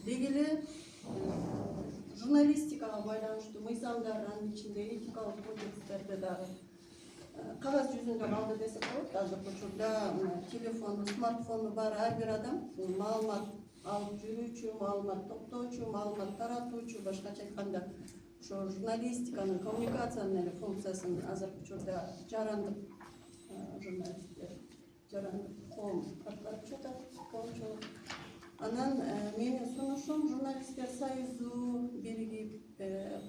деги эле журналистикага байланыштуу мыйзамдар, анын ичинде этикалык кодекстерде дагы кагаз жүзүндө калды десек болот. Азыркы учурда телефону, смартфону бар ар бир адам маалымат алып жүрүүчү, маалымат топтоочу, маалымат таратуучу, башкача айтканда ошо журналистиканын, коммуникациянын эле функциясын азыркы учурда жарандык журналисттер, жарандык коом аткарып жатат, коомчулук. Анан менин сунушум журналисттер союзу биригип,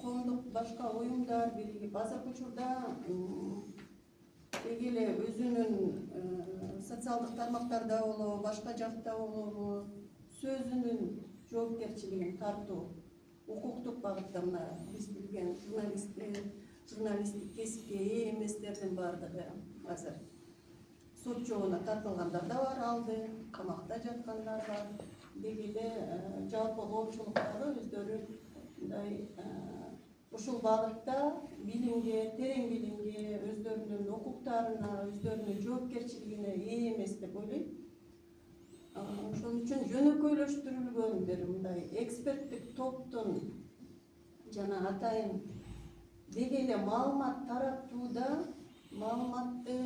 коомдук башка уюмдар биригип, азыркы учурда деги эле өзүнүн социалдык тармактарда болобу, башка жакта болобу, сөзүнүн жоопкерчилигин тартуу, укуктук багытта мына биз билген журналисттик кесипке ээ эместердин баардыгы азыр сот жообуна тартылгандар да бар, алды камакта жаткандар бар. Деги эле жалпы коомчулуктагы өздөрү мындай ушул багытта билимге, терең билимге, өздөрүнүн укуктарына, өздөрүнүн жоопкерчилигине ээ эмес деп ойлойм. Ошон үчүн жөнөкөйлөштүрүлгөн бир мындай эксперттик топтун жана атайын деги эле маалымат таратууда, маалыматты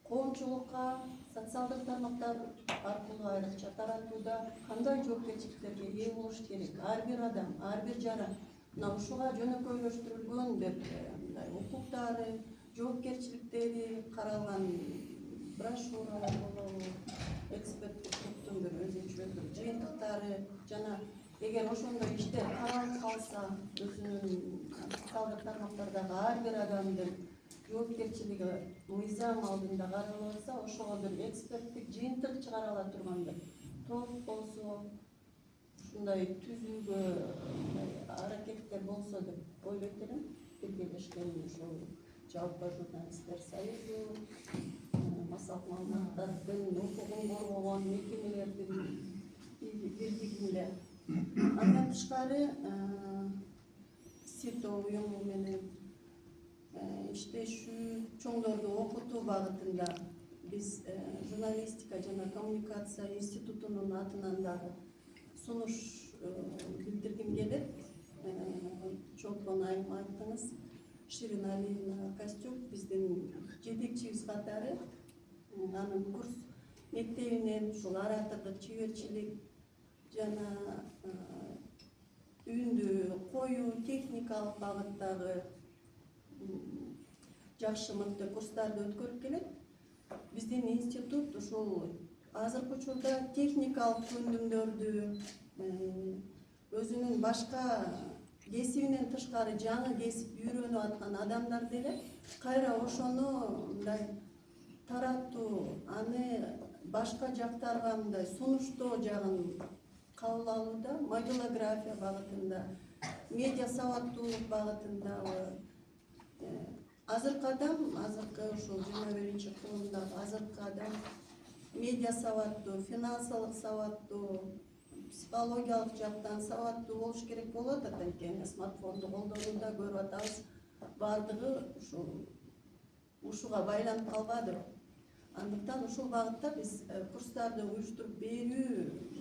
коомчулукка, социалдык тармактар аркылуу айрыкча таратууда кандай жоопкерчиликтерге ээ болуш керек? Ар бир адам, ар бир жара мына ушуга жөнөкөйлөштүрүлгөн бир мындай укуктары, жоопкерчиликтери каралган брошюралар болобу, эксперттик топтун бир өзүнчө бир жыйынтыктары жана эгер ошондой иштер каралып калса, өзүнүн социалдык тармактардагы ар бир адамдын жоопкерчилиги мыйзам алдында каралып атса, ошого бир эксперттик жыйынтык чыгара ала турган бир топ болсо, ушундай түзүүгө аракеттер болсо деп ойлойт элем. Биргелешкен ушул жалпы журналисттер союзу, массалык маалыматтардын укугун коргогон мекемелердин бирдигинде. Андан тышкары СИТО уюму менен иштешүү, чоңдорду окутуу багытында биз журналистика жана коммуникация институтунун атынан дагы сунуш билдиргим келет. Чолпон айым айттыңыз, Ширин Алиевна Костюк биздин жетекчибиз катары, анын курс мектебинен ушул оратордук, чеберчилик жана үндү коюу, техникалык багыттагы жакшы мыкты курстарды өткөрүп келет. Биздин институт ушул азыркы учурда техникалык көндүмдөрдү, өзүнүн башка кесибинен тышкары жаңы кесип үйрөнүп аткан адамдар деле кайра ошону мындай таратуу, аны башка жактарга мындай сунуштоо жагын кабыл алууда, мобилография багытында, медиа сабаттуулук багытындагы азыркы адам, азыркы ушул 21-кылымдагы азыркы адам медиа сабаттуу, финансылык сабаттуу, психологиялык жактан сабаттуу болуш керек болот. Анткени смартфонду колдонууда көрүп атабыз, баардыгы ушуга байланып калбады. Андыктан ушул багытта биз курстарды уюштуруп берүү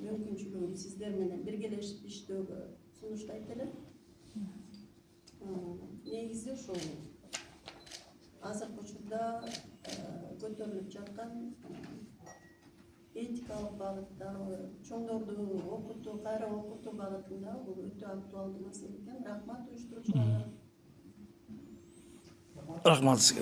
мүмкүнчүлүгүн сиздер менен биргелешип иштөөгө сунуштайт элем. Негизи ушул азыркы учурда көтөрүлүп жаткан этикалык багыттагы чоңдорду окутуу, кайра окутуу багытында бул өтө актуалдуу маселе экен. Рахмат уюштуруучуларга. Рахмат сизге.